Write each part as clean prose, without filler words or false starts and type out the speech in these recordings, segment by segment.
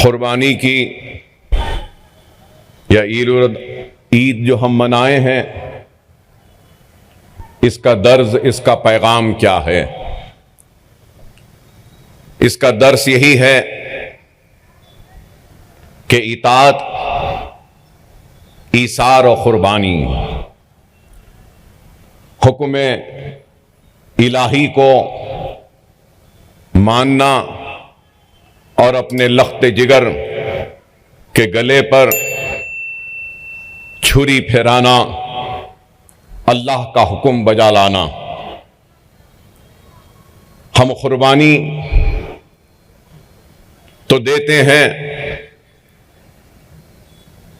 कुर्बानी की या ईद जो हम मनाए हैं, इसका दर्ज, इसका पैगाम क्या है? इसका दर्स यही है कि इताअत, ईसार और कुर्बानी, हुक्म इलाही को मानना और अपने लख्त जिगर के गले पर छुरी फेराना, अल्लाह का हुक्म बजा लाना। हम कुर्बानी तो देते हैं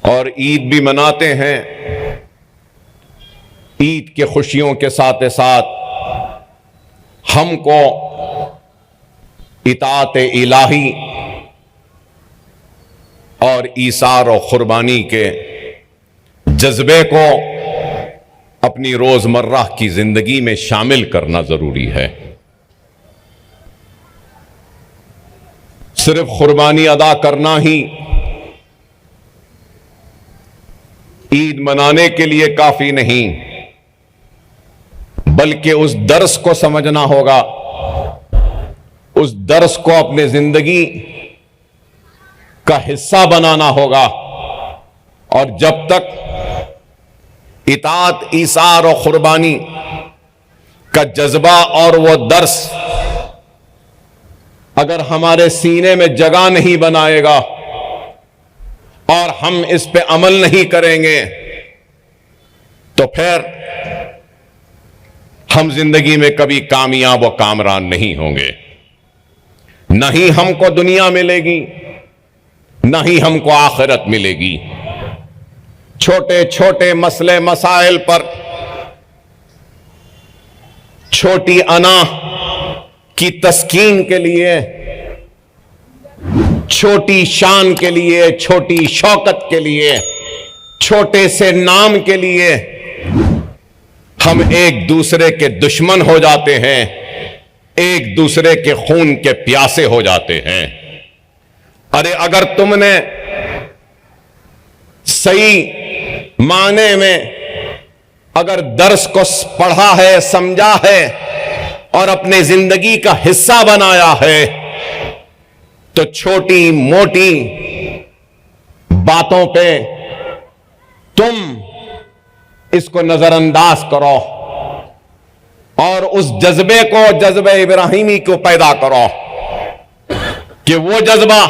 और ईद भी मनाते हैं। ईद के खुशियों के साथ साथ हमको इताअत इलाही और ईसार और कुर्बानी के जज्बे को अपनी रोजमर्रा की जिंदगी में शामिल करना जरूरी है। सिर्फ कुर्बानी अदा करना ही ईद मनाने के लिए काफी नहीं, बल्कि उस दर्स को समझना होगा, उस दर्स को अपने जिंदगी का हिस्सा बनाना होगा। और जब तक इताअत, ईसार और कुर्बानी का जज्बा और वो दर्स अगर हमारे सीने में जगह नहीं बनाएगा और हम इस पे अमल नहीं करेंगे, तो फिर हम जिंदगी में कभी कामयाब और कामरान नहीं होंगे। न ही हमको दुनिया मिलेगी, न ही हमको आखिरत मिलेगी। छोटे छोटे मसले मसाइल पर छोटी अना की तस्कीन के लिए, छोटी शान के लिए, छोटी शौकत के लिए, छोटे से नाम के लिए हम एक दूसरे के दुश्मन हो जाते हैं, एक दूसरे के खून के प्यासे हो जाते हैं। अरे अगर तुमने सही माने में अगर दर्स को पढ़ा है, समझा है और अपने जिंदगी का हिस्सा बनाया है, तो छोटी मोटी बातों पे तुम इसको नजरअंदाज करो और उस जज्बे को, जज्बे इब्राहिमी को पैदा करो कि वो जज्बा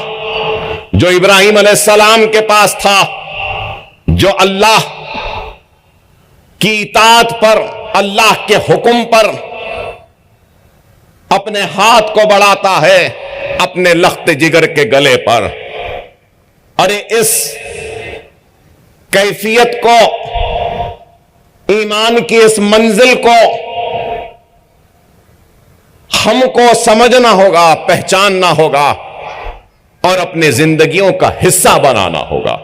जो इब्राहिम अलैहिस्सलाम के पास था, जो अल्लाह की इताअत पर, अल्लाह के हुक्म पर अपने हाथ को बढ़ाता है अपने लख्त जिगर के गले पर। अरे इस कैफियत को, ईमान की इस मंजिल को हमको समझना होगा, पहचानना होगा और अपने जिंदगियों का हिस्सा बनाना होगा।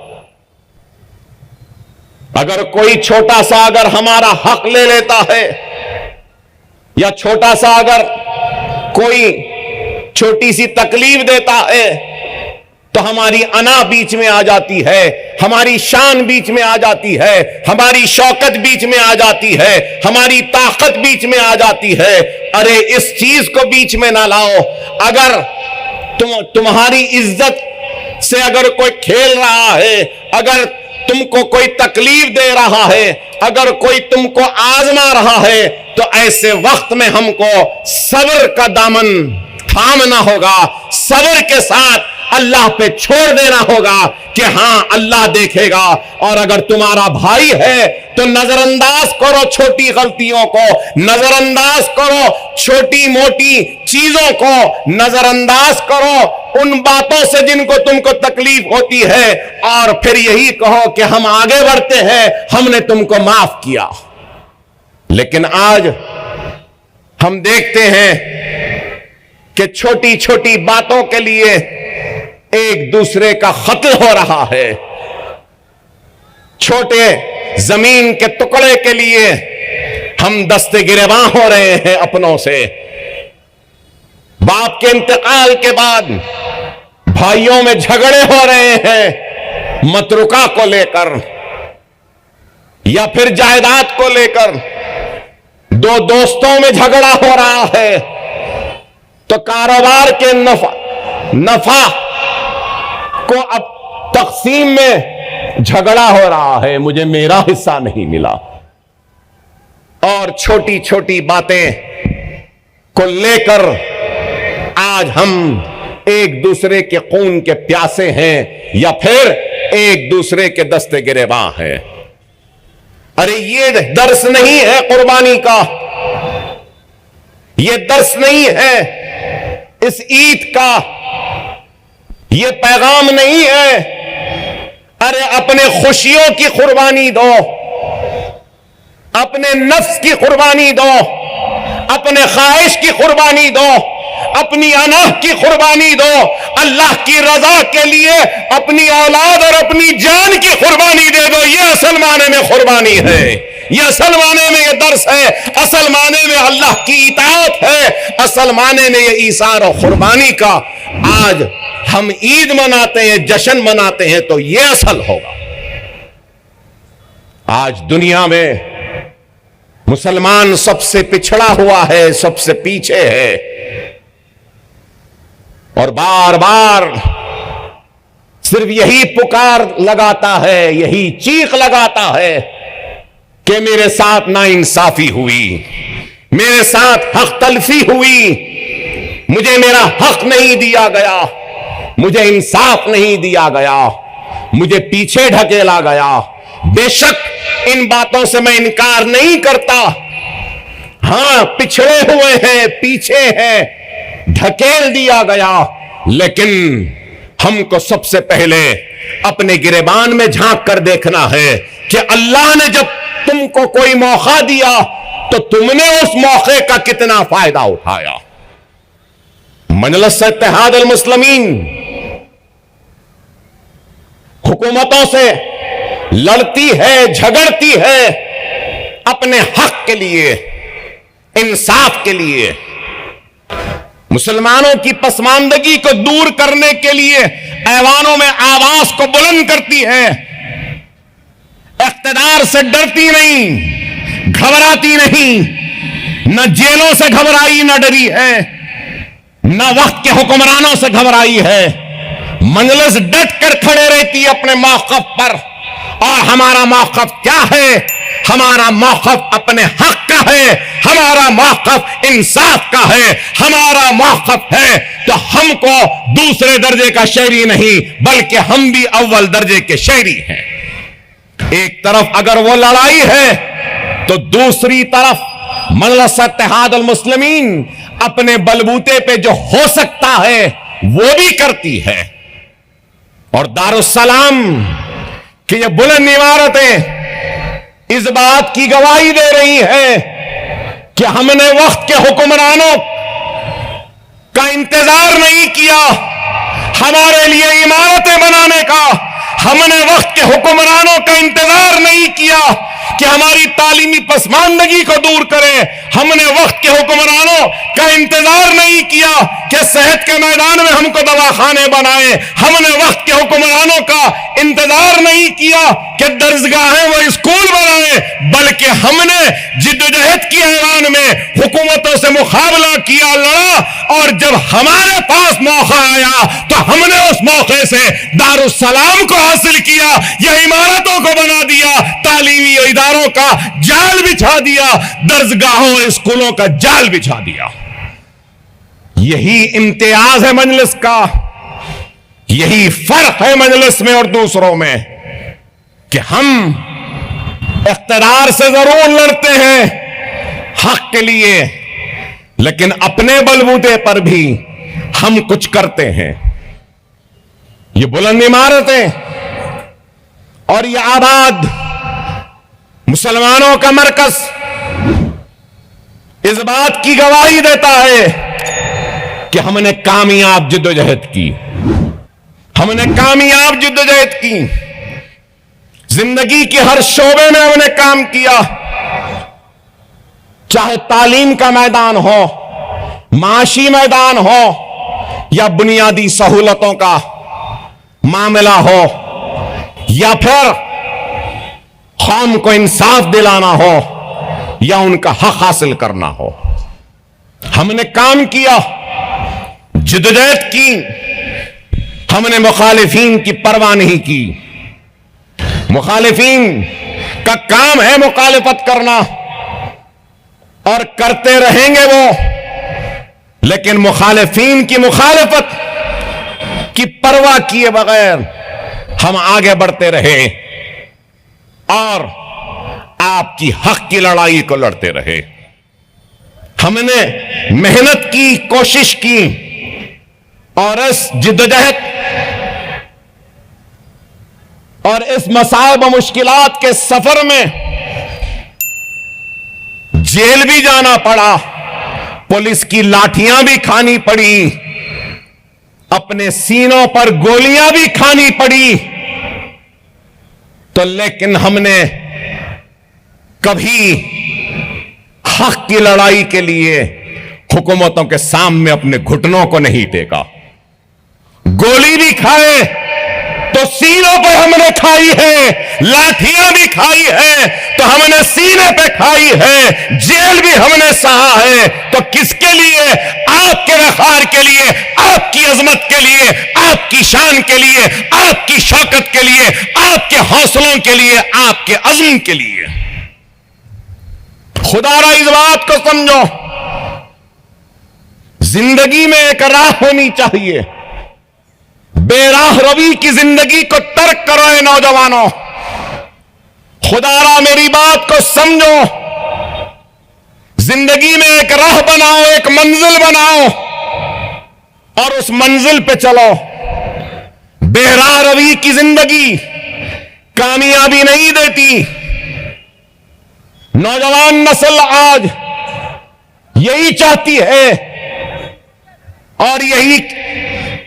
अगर कोई छोटा सा अगर हमारा हक ले लेता है, या छोटा सा अगर कोई छोटी सी तकलीफ देता है, तो हमारी अना बीच में आ जाती है, हमारी शान बीच में आ जाती है, हमारी शौकत बीच में आ जाती है, हमारी ताकत बीच में आ जाती है। अरे इस चीज को बीच में ना लाओ। अगर तुम्हारी इज्जत से अगर कोई खेल रहा है, अगर तुमको कोई तकलीफ दे रहा है, अगर कोई तुमको आजमा रहा है, तो ऐसे वक्त में हमको सब्र का दामन थामना होगा, सब्र के साथ अल्लाह पे छोड़ देना होगा कि हां अल्लाह देखेगा। और अगर तुम्हारा भाई है तो नजरअंदाज करो छोटी गलतियों को, नजरअंदाज करो छोटी मोटी चीजों को, नजरअंदाज करो उन बातों से जिनको तुमको तकलीफ होती है, और फिर यही कहो कि हम आगे बढ़ते हैं, हमने तुमको माफ किया। लेकिन आज हम देखते हैं कि छोटी छोटी बातों के लिए एक दूसरे का कत्ल हो रहा है। छोटे जमीन के टुकड़े के लिए हम दस्ते गिरेबां हो रहे हैं अपनों से। बाप के इंतकाल के बाद भाइयों में झगड़े हो रहे हैं मतरुका को लेकर या फिर जायदाद को लेकर, दो दोस्तों में झगड़ा हो रहा है तो कारोबार के नफा को अब तकसीम में झगड़ा हो रहा है, मुझे मेरा हिस्सा नहीं मिला। और छोटी छोटी बातें को लेकर आज हम एक दूसरे के खून के प्यासे हैं या फिर एक दूसरे के दस्ते गिरेबां हैं। अरे ये दर्स नहीं है कुर्बानी का, ये दर्स नहीं है इस ईद का, ये पैगाम नहीं है। अरे अपने खुशियों की कुर्बानी दो, अपने नफ्स की कुर्बानी दो, अपने ख्वाहिश की कुर्बानी दो, अपनी अनाह की कुर्बानी दो, अल्लाह की रजा के लिए अपनी औलाद और अपनी जान की कुर्बानी दे दो। ये असल माने में कुर्बानी है, ये असल माने में ये दर्स है, असल माने में अल्लाह की इताअत है, असल माने में ये ईसार और कुर्बानी का आज हम ईद मनाते हैं, जश्न मनाते हैं, तो ये असल होगा। आज दुनिया में मुसलमान सबसे पिछड़ा हुआ है, सबसे पीछे है और बार बार सिर्फ यही पुकार लगाता है, यही चीख लगाता है कि मेरे साथ नाइंसाफी हुई, मेरे साथ हक तलफी हुई, मुझे मेरा हक नहीं दिया गया, मुझे इंसाफ नहीं दिया गया, मुझे पीछे ढकेला गया। बेशक इन बातों से मैं इनकार नहीं करता, हां पिछड़े हुए हैं, पीछे हैं, ढकेल दिया गया, लेकिन हमको सबसे पहले अपने गिरेबान में झांक कर देखना है कि अल्लाह ने जब तुमको कोई मौका दिया तो तुमने उस मौके का कितना फायदा उठाया। मजलिस इत्तेहाद अल मुस्लिमीन हुकूमतों से लड़ती है, झगड़ती है अपने हक के लिए, इंसाफ के लिए, मुसलमानों की पसमानदगी को दूर करने के लिए ऐवानों में आवाज को बुलंद करती है, इख्तिदार से डरती नहीं, घबराती नहीं, न जेलों से घबराई न डरी है, न वक्त के हुक्मरानों से घबराई है। मजलिस डट कर खड़े रहती है अपने मौक़िफ़ पर। और हमारा मौक़िफ़ क्या है? हमारा मौक़िफ़ अपने हक का है, हमारा मौक़िफ़ इंसाफ का है, हमारा मौक़िफ़ है तो हमको दूसरे दर्जे का शहरी नहीं बल्कि हम भी अव्वल दर्जे के शहरी हैं। एक तरफ अगर वो लड़ाई है तो दूसरी तरफ मजलिस इत्तेहाद अल मुस्लिमीन अपने बलबूते पे जो हो सकता है वो भी करती है। और दारुस्सलाम कि ये बुलंद इमारतें इस बात की गवाही दे रही है कि हमने वक्त के हुक्मरानों का इंतजार नहीं किया हमारे लिए इमारतें बनाने का, हमने वक्त के हुक्मरानों का इंतजार नहीं किया कि हमारी तालीमी पसमानदगी को दूर करें, हमने वक्त के हुक्मरानों का इंतजार नहीं किया कि सेहत के मैदान में हमको दवाखाने बनाए, हमने वक्त के हुक्मरानों का इंतजार नहीं किया कि दर्जगाहें वो स्कूल बनाए, बल्कि हमने जिद्दोजहद की ऐवान में हुकूमतों से मुकाबला किया, लड़ा और जब हमारे पास मौका आया तो हमने उस मौके से दारुस्सलाम को हासिल किया, यह इमारतों को बना दिया, तालीमी इदारों का जाल बिछा दिया, दर्जगाहों स्कूलों का जाल बिछा दिया। यही इम्तियाज है मजलिस का, यही फर्क है मजलिस में और दूसरों में कि हम इख्तिदार से जरूर लड़ते हैं हक के लिए, लेकिन अपने बलबूते पर भी हम कुछ करते हैं। ये बुलंद इमारतें और ये आबाद मुसलमानों का मरकज इस बात की गवाही देता है कि हमने कामयाब जिद्दोजहद की, हमने कामयाब जिद्दोजहद की, जिंदगी के हर शोबे में हमने काम किया, चाहे तालीम का मैदान हो, माशी मैदान हो, या बुनियादी सहूलतों का मामला हो, या फिर कौम को इंसाफ दिलाना हो, या उनका हक हासिल करना हो, हमने काम किया, जिद्दोजहद की, हमने मुखालिफीन की परवाह नहीं की। मुखालिफीन का काम है मुखालिफत करना और करते रहेंगे वो, लेकिन मुखालिफीन की मुखालिफत की परवाह किए बगैर हम आगे बढ़ते रहे और आपकी हक की लड़ाई को लड़ते रहे। हमने मेहनत की, कोशिश की और इस जिद्दोजहद और इस मसाइब व मुश्किलात के सफर में जेल भी जाना पड़ा, पुलिस की लाठियां भी खानी पड़ी, अपने सीनों पर गोलियां भी खानी पड़ी, तो लेकिन हमने कभी हक की लड़ाई के लिए हुकूमतों के सामने अपने घुटनों को नहीं टेका। गोली भी खाए तो सीनों पर हमने खाई है, लाठियां भी खाई है तो हमने सीने पे खाई है, जेल भी हमने सहा है। तो किसके लिए? आपके वखार के लिए, आपकी अजमत के लिए, आपकी शान के लिए, आपकी शौकत के लिए, आपके हौसलों के लिए, आपके अज़्म के लिए। खुदारा इस बात को समझो, जिंदगी में एक राह होनी चाहिए। बेराह रवी की जिंदगी को तर्क करो ए नौजवानों, खुदारा मेरी बात को समझो। जिंदगी में एक राह बनाओ, एक मंजिल बनाओ और उस मंजिल पे चलो। बेराह रवी की जिंदगी कामयाबी नहीं देती। नौजवान नस्ल आज यही चाहती है और यही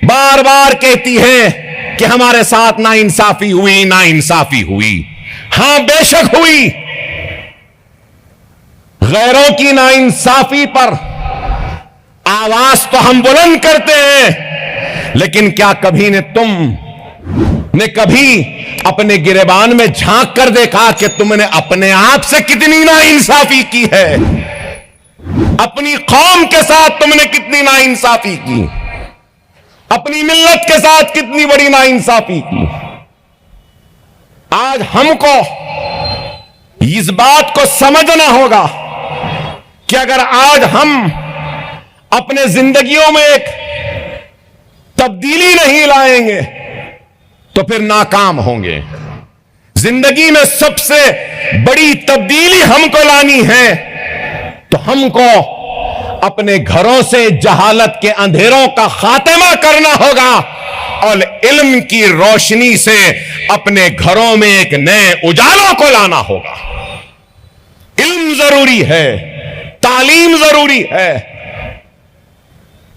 बार बार कहती है कि हमारे साथ नाइंसाफी हुई, नाइंसाफी हुई। हां बेशक हुई, गैरों की नाइंसाफी पर आवाज तो हम बुलंद करते हैं, लेकिन क्या कभी तुमने कभी अपने गिरेबान में झांक कर देखा कि तुमने अपने आप से कितनी नाइंसाफी की है? अपनी कौम के साथ तुमने कितनी नाइंसाफी की, अपनी मिल्लत के साथ कितनी बड़ी नाइंसाफी की। आज हमको इस बात को समझना होगा कि अगर आज हम अपने जिंदगियों में एक तब्दीली नहीं लाएंगे तो फिर नाकाम होंगे। जिंदगी में सबसे बड़ी तब्दीली हमको लानी है तो हमको अपने घरों से जहालत के अंधेरों का खात्मा करना होगा और इल्म की रोशनी से अपने घरों में एक नए उजालों को लाना होगा। इल्म जरूरी है, तालीम जरूरी है।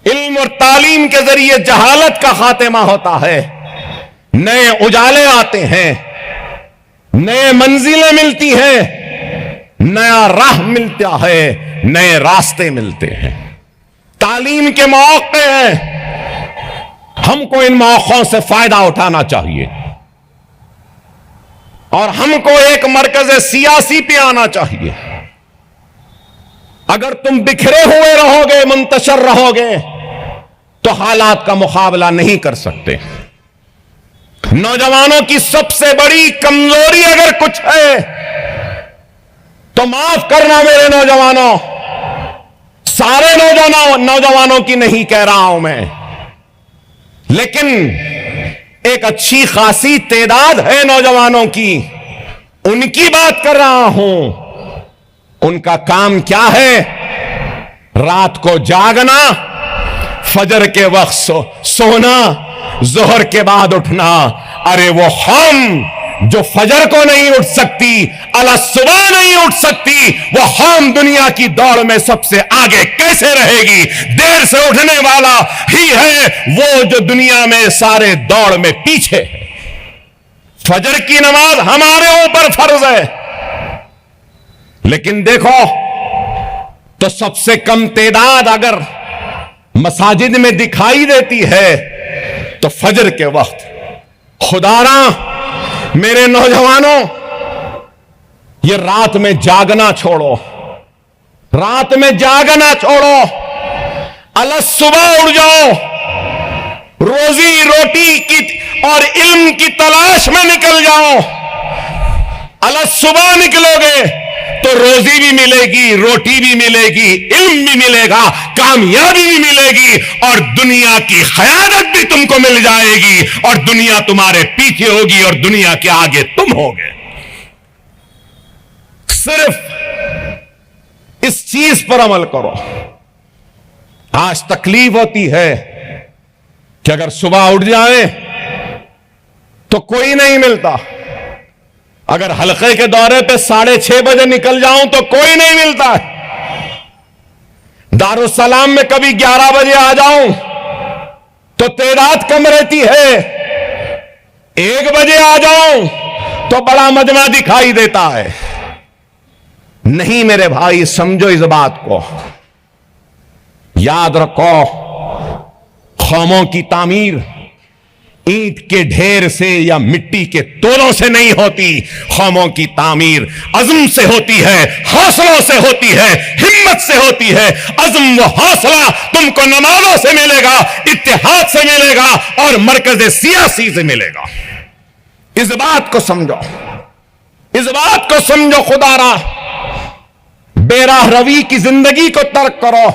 इल्म और तालीम के जरिए जहालत का खात्मा होता है, नए उजाले आते हैं, नए मंजिलें मिलती हैं, नया राह मिलता है, नए रास्ते मिलते हैं। तालीम के मौके हैं, हमको इन मौकों से फायदा उठाना चाहिए और हमको एक मरकज सियासी पे आना चाहिए। अगर तुम बिखरे हुए रहोगे, मुंतशर रहोगे तो हालात का मुकाबला नहीं कर सकते। नौजवानों की सबसे बड़ी कमजोरी अगर कुछ है तो माफ करना मेरे नौजवानों, सारे नौजवानों की नहीं कह रहा हूं मैं, लेकिन एक अच्छी खासी तादाद है नौजवानों की, उनकी बात कर रहा हूं। उनका काम क्या है? रात को जागना, फजर के वक्त सोना, जोहर के बाद उठना। अरे वो हम जो फजर को नहीं उठ सकती, अला सुबह नहीं उठ सकती, वो हम दुनिया की दौड़ में सबसे आगे कैसे रहेगी? देर से उठने वाला ही है वो जो दुनिया में सारे दौड़ में पीछे है। फजर की नमाज हमारे ऊपर फर्ज है, लेकिन देखो तो सबसे कम तादाद अगर मसाजिद में दिखाई देती है तो फजर के वक्त। खुदारा मेरे नौजवानों, ये रात में जागना छोड़ो, रात में जागना छोड़ो, अलग सुबह उठ जाओ, रोजी रोटी की और इल्म की तलाश में निकल जाओ। अलग सुबह निकलोगे तो रोजी भी मिलेगी, रोटी भी मिलेगी, इल्म भी मिलेगा, कामयाबी भी मिलेगी और दुनिया की क़यादत भी तुमको मिल जाएगी और दुनिया तुम्हारे पीछे होगी और दुनिया के आगे तुम होगे। सिर्फ इस चीज पर अमल करो। आज तकलीफ होती है कि अगर सुबह उठ जाए तो कोई नहीं मिलता, अगर हल्के के दौरे पे 6:30 बजे निकल जाऊं तो कोई नहीं मिलता है, दारुस्सलाम में कभी 11 बजे आ जाऊं तो तादाद कम रहती है, 1 बजे आ जाऊं तो बड़ा मजमा दिखाई देता है। नहीं मेरे भाई, समझो इस बात को, याद रखो, कौमों की तामीर ईंट के ढेर से या मिट्टी के तोलों से नहीं होती। कौमों की तामीर अज़्म से होती है, हौसलों से होती है, हिम्मत से होती है। अज़्म व हौसला तुमको नमाज़ों से मिलेगा, इत्तेहाद से मिलेगा और मरकज़ सियासी से मिलेगा। इस बात को समझो, इस बात को समझो। खुदारा बेराह रवी की जिंदगी को तर्क करो।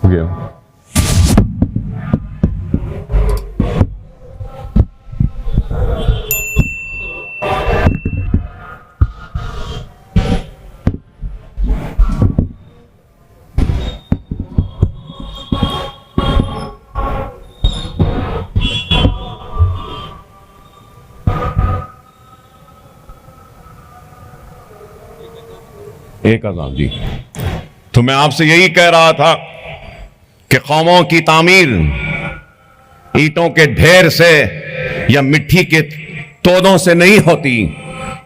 गया। एक अज़ान जी, तो मैं आपसे यही कह रहा था कि कौमों की तामीर ईंटों के ढेर से या मिट्टी के तोदों से नहीं होती।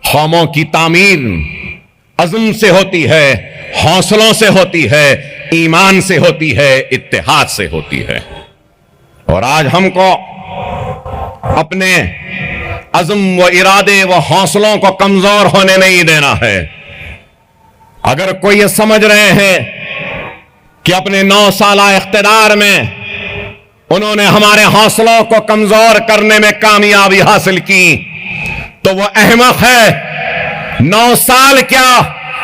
कौमों की तामीर अज़्म से होती है, हौसलों से होती है, ईमान से होती है, इत्तेहाद से होती है। और आज हमको अपने अज़्म व इरादे व हौसलों को कमजोर होने नहीं देना है। अगर कोई ये समझ रहे हैं कि अपने 9 साल इख्तिदार में उन्होंने हमारे हौसलों को कमजोर करने में कामयाबी हासिल की, तो वो अहमक है। 9 साल क्या,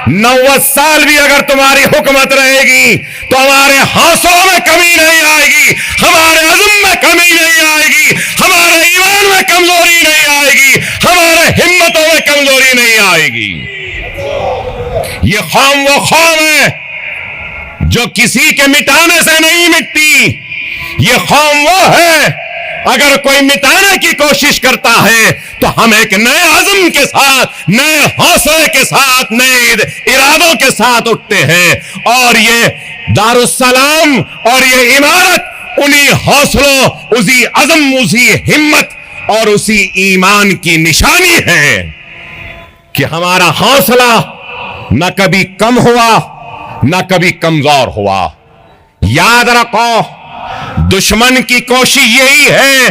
90 साल भी अगर तुम्हारी हुकूमत रहेगी तो हमारे हौसलों में कमी नहीं आएगी, हमारे अज़्म में कमी नहीं आएगी, हमारे ईमान में कमजोरी नहीं आएगी, हमारे हिम्मतों में कमजोरी नहीं आएगी। ये कौम वो कौम है जो किसी के मिटाने से नहीं मिटती। ये कौम वो है, अगर कोई मिटाने की कोशिश करता है तो हम एक नए अज़्म के साथ, नए हौसले के साथ, नए इरादों के साथ उठते हैं। और ये दारुस्सलाम और ये इमारत उन्हीं हौसलों, उसी अज़्म, उसी हिम्मत और उसी ईमान की निशानी है कि हमारा हौसला न कभी कम हुआ, न कभी कमजोर हुआ। याद रखो, दुश्मन की कोशिश यही है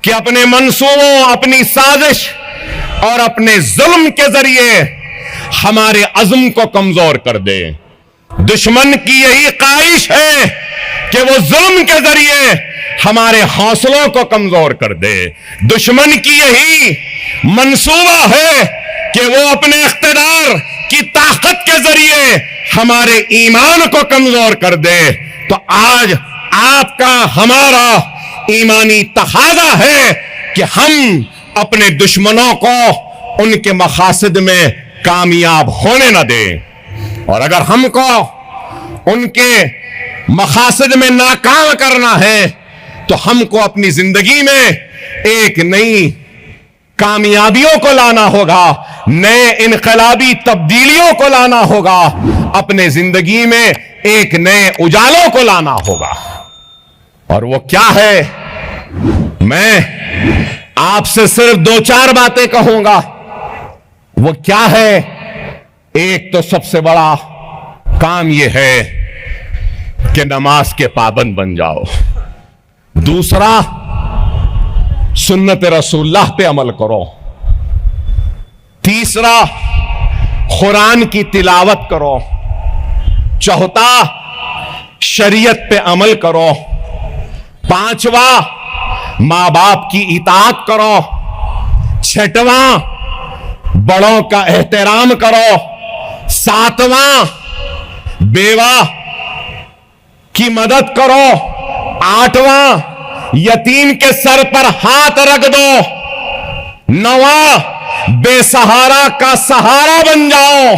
कि अपने मंसूबों, अपनी साजिश और अपने जुल्म के जरिए हमारे अज़्म को कमजोर कर दे। दुश्मन की यही ख्वाहिश है कि वो जुल्म के जरिए हमारे हौसलों को कमजोर कर दे। दुश्मन की यही मंसूबा है कि वो अपने इख्तिदार की ताकत के जरिए हमारे ईमान को कमजोर कर दे। तो आज आपका, हमारा ईमानी तकाज़ा है कि हम अपने दुश्मनों को उनके मकासद में कामयाब होने न दें। और अगर हमको उनके मकासद में नाकाम करना है तो हमको अपनी जिंदगी में एक नई कामयाबियों को लाना होगा, नए इनकलाबी तब्दीलियों को लाना होगा, अपने जिंदगी में एक नए उजालों को लाना होगा। और वो क्या है, मैं आपसे सिर्फ 2-4 बातें कहूंगा। वो क्या है? एक तो सबसे बड़ा काम यह है कि नमाज के पाबंद बन जाओ। दूसरा, सुन्नत रसूलुल्लाह पे अमल करो। तीसरा, कुरान की तिलावत करो। चौथा, शरीयत पे अमल करो। पांचवा, मां बाप की इताअत करो। छठवां, बड़ों का एहतराम करो। सातवां, बेवा की मदद करो। आठवां, यतीम के सर पर हाथ रख दो। नौवां, बेसहारा का सहारा बन जाओ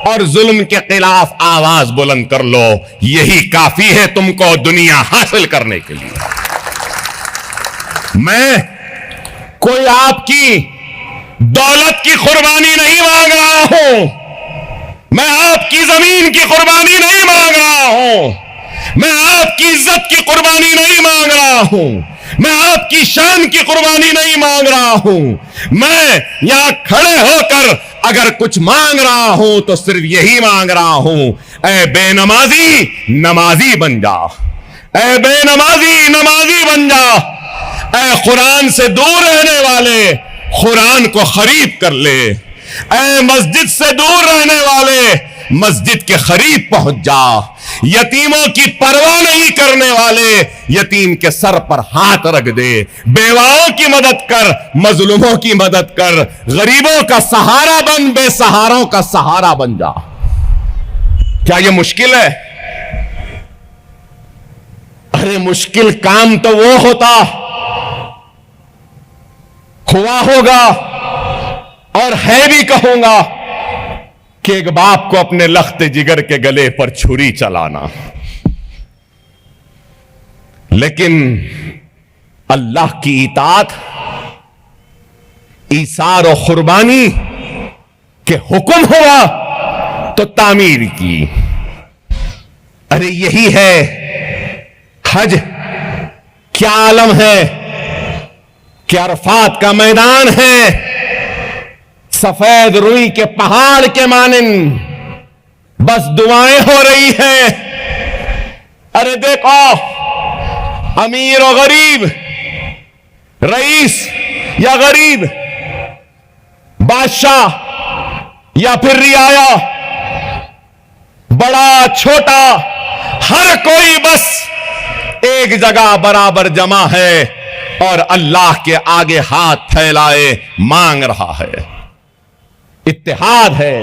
और जुल्म के खिलाफ आवाज बुलंद कर लो। यही काफी है तुमको दुनिया हासिल करने के लिए। मैं कोई आपकी दौलत की कुर्बानी नहीं मांग रहा हूं, मैं आपकी जमीन की कुर्बानी नहीं मांग रहा हूं, मैं आपकी इज्जत की कुर्बानी नहीं मांग रहा हूं, मैं आपकी शान की कुर्बानी नहीं मांग रहा हूं। मैं यहां खड़े होकर अगर कुछ मांग रहा हूं तो सिर्फ यही मांग रहा हूं, ऐ बेनमाजी नमाजी बन जा, ऐ बेनमाजी नमाजी बन जा, ऐ कुरान से दूर रहने वाले कुरान को खरीद कर ले, ऐ मस्जिद से दूर रहने वाले मस्जिद के करीब पहुंच जा, यतीमों की परवाह नहीं करने वाले यतीम के सर पर हाथ रख दे, बेवाओं की मदद कर, मजलूमों की मदद कर, गरीबों का सहारा बन, बेसहारों का सहारा बन जा। क्या यह मुश्किल है? अरे मुश्किल काम तो वो होता हुआ होगा और है भी कहूंगा कि एक बाप को अपने लख्त जिगर के गले पर छुरी चलाना। लेकिन अल्लाह की इताअत, ईसार और कुर्बानी के हुक्म हुआ तो तामीर की। अरे यही है हज। क्या आलम है कि अरफात का मैदान है, सफेद रुई के पहाड़ के मानिंद बस दुआएं हो रही हैं। अरे देखो, अमीर और गरीब, रईस या गरीब, बादशाह या फिर रियाया, बड़ा छोटा, हर कोई बस एक जगह बराबर जमा है और अल्लाह के आगे हाथ फैलाए मांग रहा है। इत्तेहाद है,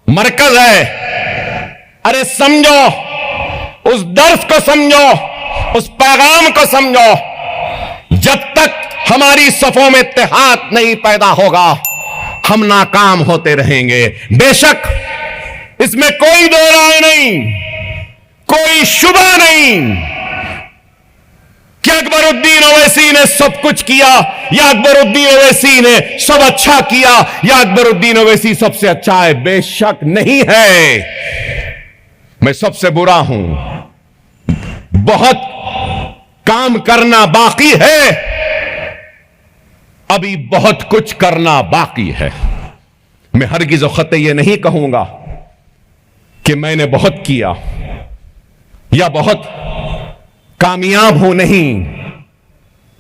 मरकज है। अरे समझो, उस दर्स को समझो, उस पैगाम को समझो। जब तक हमारी सफों में इत्तेहाद नहीं पैदा होगा, हम नाकाम होते रहेंगे। बेशक इसमें कोई दो राय नहीं, कोई शुबा नहीं कि अकबरुद्दीन ओवैसी ने सब कुछ किया या अकबरुद्दीन ओवैसी ने सब अच्छा किया या अकबरुद्दीन ओवैसी सबसे अच्छा है। बेशक नहीं है, मैं सबसे बुरा हूं। बहुत काम करना बाकी है, अभी बहुत कुछ करना बाकी है। मैं हरगिज़ ख़त्ते यह नहीं कहूंगा कि मैंने बहुत किया या बहुत कामयाब हूं। नहीं,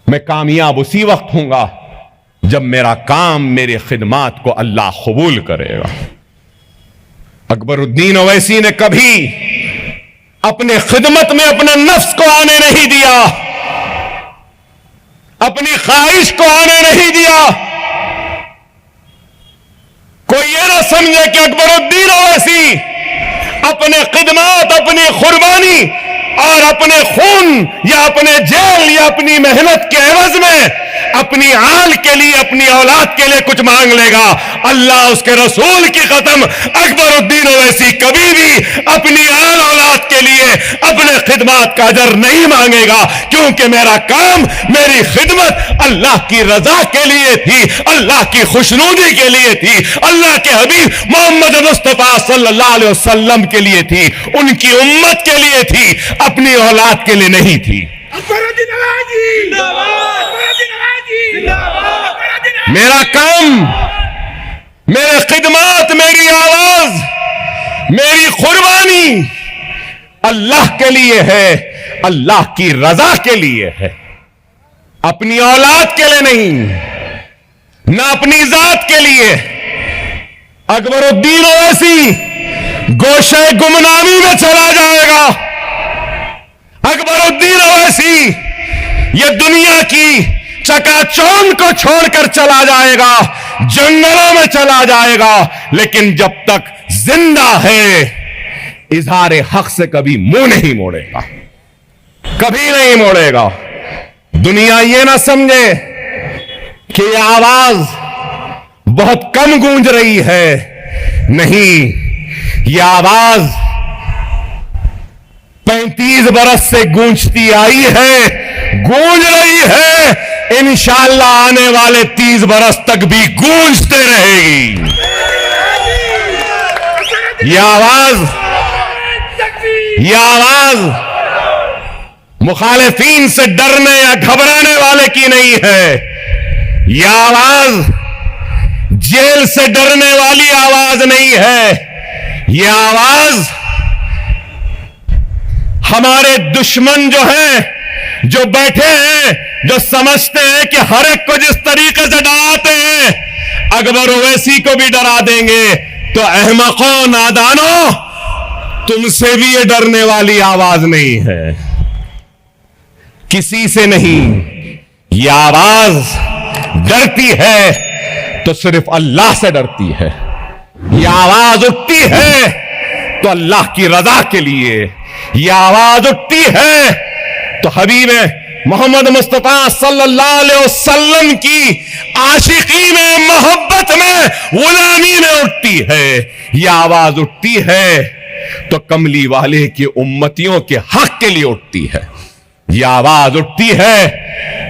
मैं कामयाब उसी वक्त हूंगा जब मेरा काम, मेरी खिदमत को अल्लाह कबूल करेगा। अकबरुद्दीन ओवैसी ने कभी अपने खिदमत में अपने नफ्स को आने नहीं दिया, अपनी ख्वाहिश को आने नहीं दिया। कोई ये ना समझे कि अकबरुद्दीन ओवैसी अपने खिदमत, अपनी कुर्बानी और अपने खून या अपने जेल या अपनी मेहनत के एवज में अपनी आल के लिए, अपनी औलाद के लिए कुछ मांग लेगा। अल्लाह उसके रसूल की कसम, अकबरुद्दीन ओवैसी कभी भी अपनी आल औलाद के लिए अपने खिदमत का अजर नहीं मांगेगा, क्योंकि मेरा काम, मेरी खिदमत अल्लाह की रजा के लिए थी, अल्लाह की खुशनूदी के लिए थी, अल्लाह के हबीब मोहम्मद मुस्तफा सल्लल्लाहु अलैहि वसल्लम के लिए थी, उनकी उम्मत के लिए थी, अपनी औलाद के लिए नहीं थी। मेरा काम, मेरे खिदमत, मेरी आवाज, मेरी कुर्बानी अल्लाह के लिए है, अल्लाह की रजा के लिए है, अपनी औलाद के लिए नहीं, ना अपनी जात के लिए। अकबरुद्दीन ओवैसी गोशे गुमनामी में चला जाएगा। अकबरुद्दीन ओवैसी ये दुनिया की चकाचौंध को छोड़कर चला जाएगा, जंगलों में चला जाएगा, लेकिन जब तक जिंदा है इजहार हक से कभी मुंह नहीं मोड़ेगा, कभी नहीं मोड़ेगा। दुनिया ये ना समझे कि यह आवाज बहुत कम गूंज रही है। नहीं, यह आवाज 35 बरस से गूंजती आई है, गूंज रही है, इंशाअल्लाह आने वाले 30 बरस तक भी गूंजते रहेगी। यह आवाज मुखालिफीन से डरने या घबराने वाले की नहीं है। यह आवाज जेल से डरने वाली आवाज नहीं है। यह आवाज हमारे दुश्मन जो हैं, जो बैठे हैं, जो समझते हैं कि हर एक को जिस तरीके से डराते हैं अकबर ओवैसी को भी डरा देंगे, तो अहमकों, नादानों, तुमसे भी ये डरने वाली आवाज नहीं है, किसी से नहीं। यह आवाज डरती है तो सिर्फ अल्लाह से डरती है। यह आवाज उठती है तो अल्लाह की रजा के लिए। यह आवाज उठती है तो हबीब मोहम्मद मुस्तफा सल्लल्लाहु अलैहि वसल्लम की आशिकी में, मोहब्बत में, गुलामी में उठती है। यह आवाज उठती है तो कमली वाले की उम्मतियों के हक के लिए उठती है। यह आवाज उठती है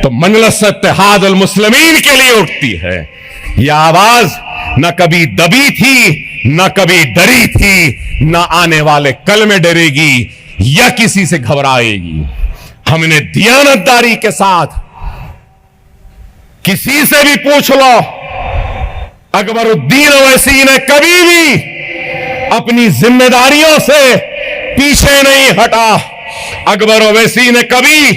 तो मजलिस इत्तेहादुल मुस्लिमीन के लिए उठती है। यह आवाज न कभी दबी थी, न कभी डरी थी, न आने वाले कल में डरेगी या किसी से घबराएगी। हमने दियानतदारी के साथ, किसी से भी पूछ लो, अकबरुद्दीन ओवैसी ने कभी भी अपनी जिम्मेदारियों से पीछे नहीं हटा। अकबर ओवैसी ने कभी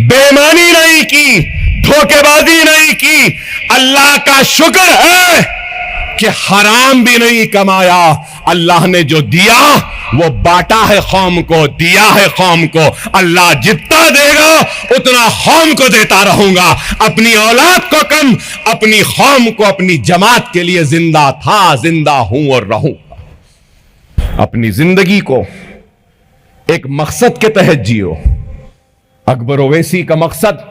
बेईमानी नहीं की, धोखेबाजी नहीं की। अल्लाह का शुक्र है कि हराम भी नहीं कमाया। अल्लाह ने जो दिया वो बांटा है कौम को, दिया है कौम को। अल्लाह जितना देगा उतना कौम को देता रहूंगा। अपनी औलाद को कम, अपनी कौम को, अपनी जमात के लिए जिंदा था, जिंदा हूं और रहूंगा। अपनी जिंदगी को एक मकसद के तहत जियो। अकबर ओवैसी का मकसद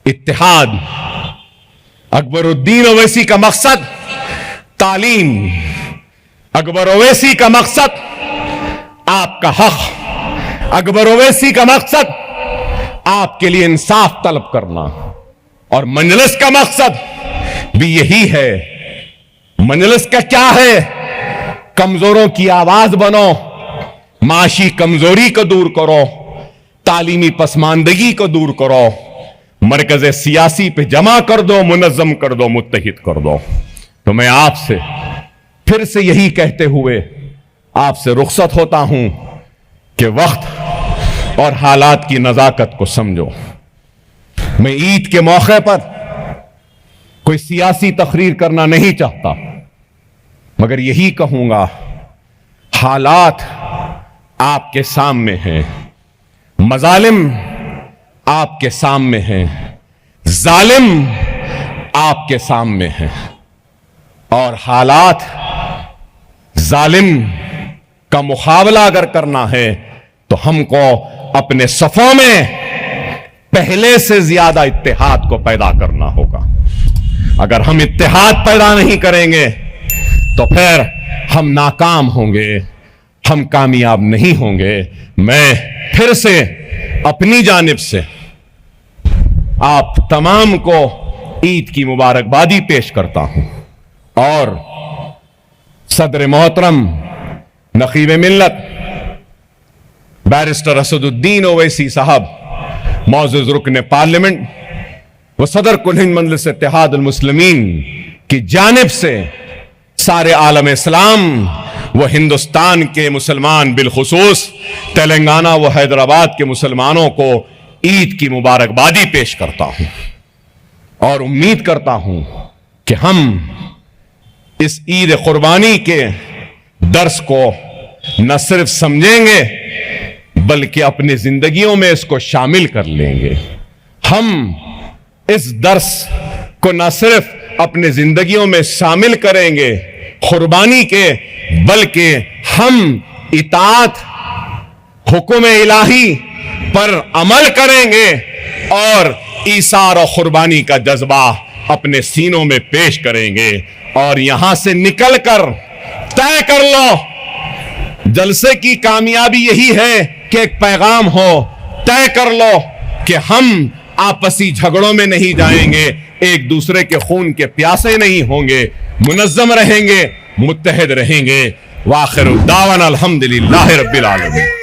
इत्तेहाद, अकबरुद्दीन ओवैसी का मकसद तालीम, अकबर ओवैसी का मकसद आपका हक, अकबर ओवैसी का मकसद आपके लिए इंसाफ तलब करना। और मजलिस का मकसद भी यही है। मजलिस का क्या है? कमजोरों की आवाज बनो, माशी कमजोरी को दूर करो, तालीमी पसमानदगी को दूर करो, मरकज सियासी पे जमा कर दो, मुनज़्ज़म कर दो, मुत्तहिद कर दो। तो मैं आपसे फिर से यही कहते हुए आपसे रुखसत होता हूं कि वक्त और हालात की नजाकत को समझो। मैं ईद के मौके पर कोई सियासी तकरीर करना नहीं चाहता, मगर यही कहूंगा, हालात आपके सामने हैं, मजालिम आपके सामने हैं, जालिम आपके सामने हैं। और हालात जालिम का मुकाबला अगर करना है तो हमको अपने सफों में पहले से ज्यादा इत्तेहाद को पैदा करना होगा। अगर हम इत्तेहाद पैदा नहीं करेंगे तो फिर हम नाकाम होंगे, हम कामयाब नहीं होंगे। मैं फिर से अपनी जानिब से आप तमाम को ईद की मुबारकबादी पेश करता हूं और सदर मोहतरम नकीब मिल्लत बैरिस्टर असदुद्दीन ओवैसी साहब, मौजूद रुकन पार्लियामेंट व सदर कुल हिंद मजलिस इत्तेहादुल मुस्लिमीन की जानिब से सारे आलम इस्लाम व हिंदुस्तान के मुसलमान, बिलखुसूस तेलंगाना व हैदराबाद के मुसलमानों को ईद की मुबारकबादी पेश करता हूं और उम्मीद करता हूं कि हम इस ईद कुर्बानी के दर्स को न सिर्फ समझेंगे बल्कि अपनी जिंदगियों में इसको शामिल कर लेंगे। हम इस दर्स को न सिर्फ अपनी जिंदगियों में शामिल करेंगे कुर्बानी के, बल्कि हम इताअत हुक्म इलाही पर अमल करेंगे और ईसार और कुर्बानी का जज्बा अपने सीनों में पेश करेंगे। और यहां से निकलकर तय कर लो, जलसे की कामयाबी यही है कि एक पैगाम हो, तय कर लो कि हम आपसी झगड़ों में नहीं जाएंगे, एक दूसरे के खून के प्यासे नहीं होंगे, मुनज़्ज़म रहेंगे, मुत्तहिद रहेंगे। वाखिर दावाना अल्हम्दुलिल्लाहि रब्बिल आलमीन।